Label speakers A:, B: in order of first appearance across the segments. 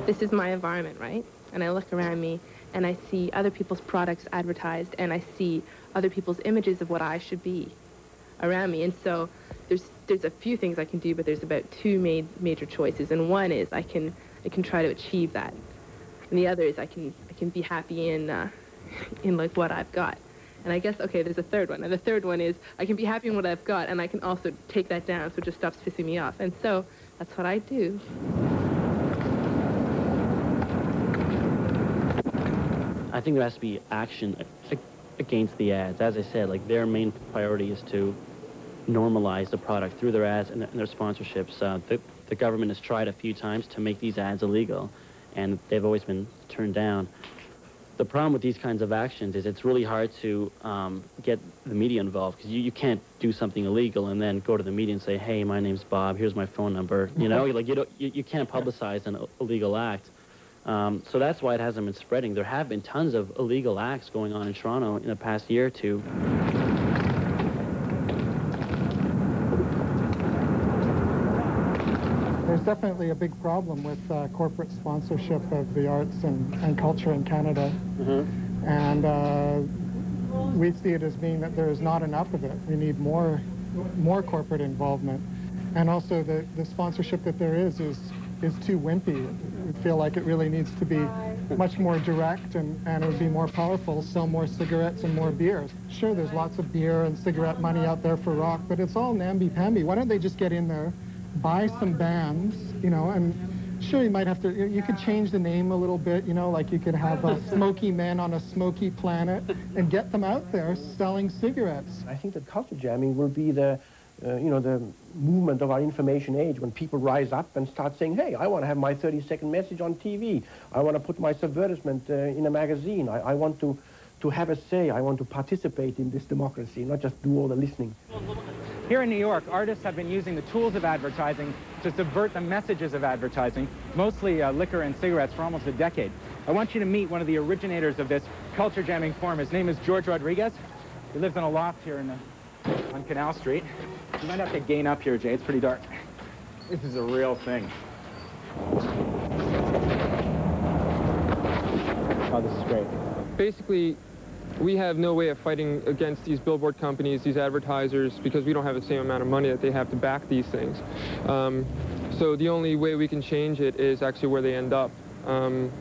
A: this is my environment, right? And I look around me and I see other people's products advertised, and I see other people's images of what I should be around me. And so there's a few things I can do, but there's about two major choices. And one is I can try to achieve that. And the other is I can be happy in like what I've got. And I guess, okay, there's a third one. And the third one is I can be happy in what I've got, and I can also take that down so it just stops pissing me off. And so that's what I do.
B: I think there has to be action against the ads. As I said, like, their main priority is to normalize the product through their ads and their sponsorships. The government has tried a few times to make these ads illegal, and they've always been turned down. The problem with these kinds of actions is it's really hard to get the media involved, because you can't do something illegal and then go to the media and say, hey, my name's Bob, here's my phone number. You know, like, you can't publicize an illegal act. So that's why it hasn't been spreading. There have been tons of illegal acts going on in Toronto in the past year or two.
C: There's definitely a big problem with corporate sponsorship of the arts and culture in Canada. Mm-hmm. And we see it as being that there is not enough of it. We need more corporate involvement. And also the sponsorship that there is too wimpy. We feel like it really needs to be much more direct, and it would be more powerful, sell more cigarettes and more beer. Sure, there's lots of beer and cigarette money out there for rock, but it's all namby-pamby. Why don't they just get in there, buy some bands, you know, and sure, you might have to, you could change the name a little bit, you know, like you could have Smoky Men on a Smoky Planet and get them out there selling cigarettes.
D: I think that culture jamming will be the the movement of our information age, when people rise up and start saying, hey, I want to have my 30-second message on TV. I want to put my advertisement in a magazine. I want to have a say. I want to participate in this democracy, not just do all the listening.
E: Here in New York, artists have been using the tools of advertising to subvert the messages of advertising, mostly liquor and cigarettes, for almost a decade. I want you to meet one of the originators of this culture jamming form. His name is George Rodriguez. He lives in a loft here on Canal Street. You might have to gain up here, Jay. It's pretty dark. This is a real thing. Oh, this is great.
F: Basically, we have no way of fighting against these billboard companies, these advertisers, because we don't have the same amount of money that they have to back these things. So the only way we can change it is actually where they end up, and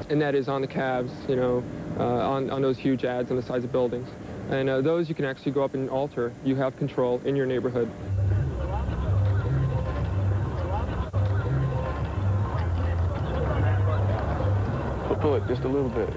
F: that is on the cabs, you know, on those huge ads on the sides of buildings. And those you can actually go up and alter. You have control in your neighborhood.
G: Pull it just a little bit.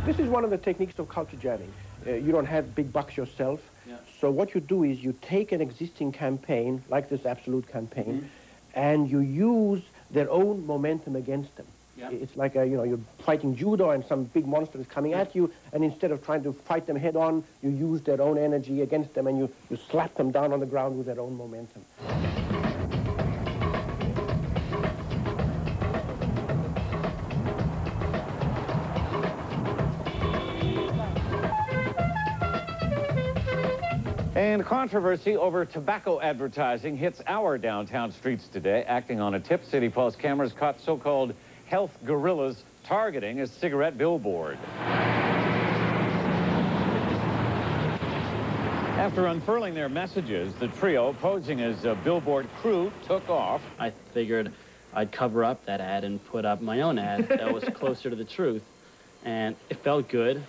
D: This is one of the techniques of culture jamming. You don't have big bucks yourself. Yeah. So what you do is you take an existing campaign, like this Absolute campaign, mm-hmm. and you use their own momentum against them. Yeah. It's like, you're fighting judo and some big monster is coming at you, and instead of trying to fight them head on, you use their own energy against them, and you slap them down on the ground with their own momentum.
H: And controversy over tobacco advertising hits our downtown streets today. Acting on a tip, City Pulse cameras caught so-called health gorillas targeting a cigarette billboard. After unfurling their messages, the trio, posing as a billboard crew, took off.
B: I figured I'd cover up that ad and put up my own ad that was closer to the truth. And it felt good.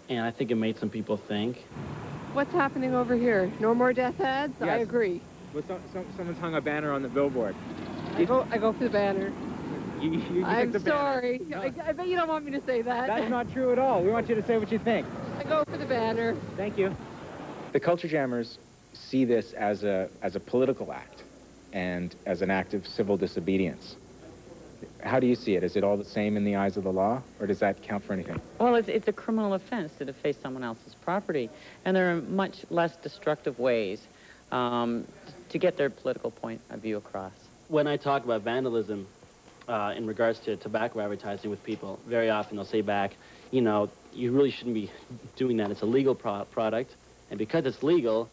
B: And I think it made some people think.
I: What's happening over here? No more death ads? Yes. I agree.
E: Well, someone's hung a banner on the billboard.
I: I go for the banner.
E: You
I: I'm sorry.
E: No.
I: I bet you don't want me to say that.
E: That's not true at all. We want you to say what you think.
I: I go for the banner.
E: Thank you. The culture jammers see this as a political act and as an act of civil disobedience. How do you see it? Is it all the same in the eyes of the law, or does that count for anything?
J: Well, it's a criminal offense to deface someone else's property, and there are much less destructive ways to get their political point of view across.
B: When I talk about vandalism, in regards to tobacco advertising with people. Very often they'll say back, you know, you really shouldn't be doing that. It's a legal product, and because it's legal,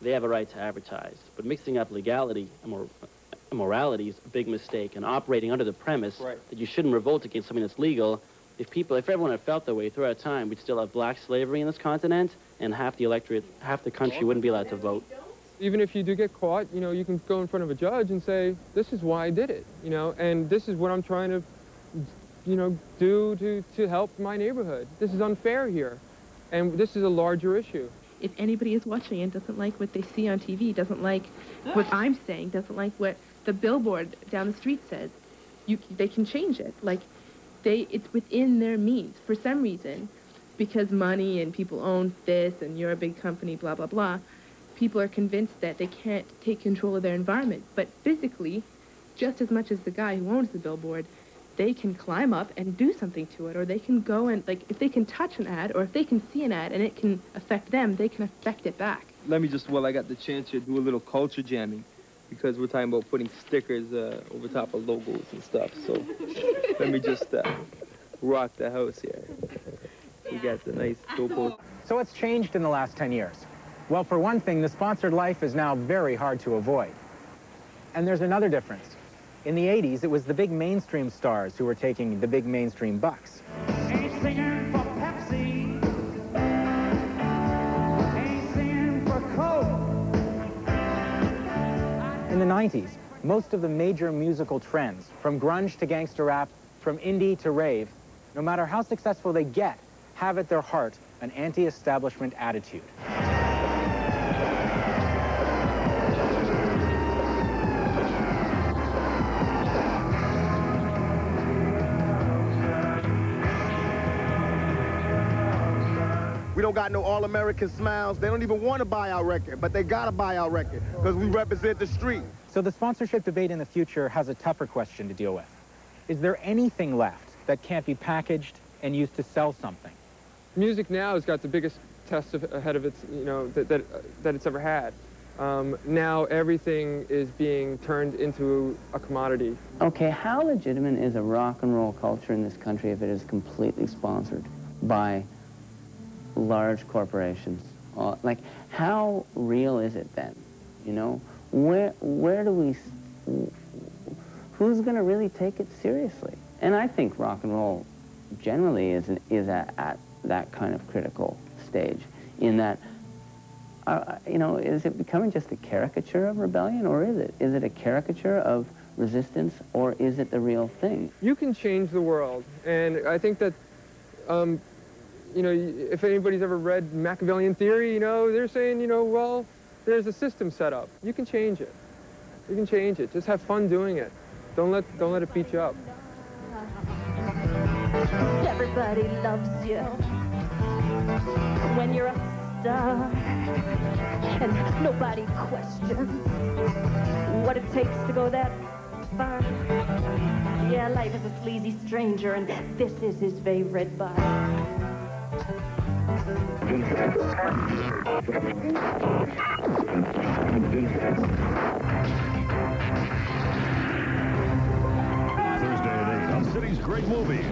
B: they have a right to advertise. But mixing up legality and immorality is a big mistake, and operating under the premise that you shouldn't revolt against something that's legal. If everyone had felt that way throughout time, we'd still have black slavery in this continent, and half the electorate, half the country wouldn't be allowed to vote.
F: Even if you do get caught, you know, you can go in front of a judge and say, this is why I did it, you know, and this is what I'm trying to, you know, do to help my neighborhood. This is unfair here, and this is a larger issue.
A: If anybody is watching and doesn't like what they see on TV, doesn't like what I'm saying, doesn't like what the billboard down the street says, they can change it. Like, it's within their means. For some reason, because money and people own this and you're a big company, blah, blah, blah, people are convinced that they can't take control of their environment. But physically, just as much as the guy who owns the billboard, they can climb up and do something to it, or they can go and, like, if they can touch an ad, or if they can see an ad and it can affect them, they can affect it back.
K: Let me just, while I got the chance here, do a little culture jamming, because we're talking about putting stickers over top of logos and stuff. So let me just rock the house here. We got the nice dope.
E: So what's changed in the last 10 years? Well, for one thing, the sponsored life is now very hard to avoid. And there's another difference. In the 80s, it was the big mainstream stars who were taking the big mainstream bucks.
L: Ain't singing for Pepsi. Ain't singing for Coke.
E: In the 90s, most of the major musical trends, from grunge to gangster rap, from indie to rave, no matter how successful they get, have at their heart an anti-establishment attitude.
M: We don't got no all-American smiles. They don't even want to buy our record, but they got to buy our record because we represent the street.
E: So the sponsorship debate in the future has a tougher question to deal with. Is there anything left that can't be packaged and used to sell something?
F: Music now has got the biggest test ahead of its, you know, that it's ever had. Now everything is being turned into a commodity.
N: Okay, how legitimate is a rock and roll culture in this country if it is completely sponsored by large corporations? Like, how real is it then? You know, where do we, who's going to really take it seriously? And I think rock and roll generally is at that kind of critical stage, in that, you know, is it becoming just a caricature of rebellion, or is it? Is it a caricature of resistance, or is it the real thing?
F: You can change the world, and I think that, you know, if anybody's ever read Machiavellian theory, you know, they're saying, you know, well, there's a system set up. You can change it. You can change it. Just have fun doing it. Don't let it beat you up.
O: Everybody loves you when you're a star, and nobody questions what it takes to go that far. Yeah, life is a sleazy stranger, and this is his favorite bar.
P: Thursday at 8 on City's Great Movies.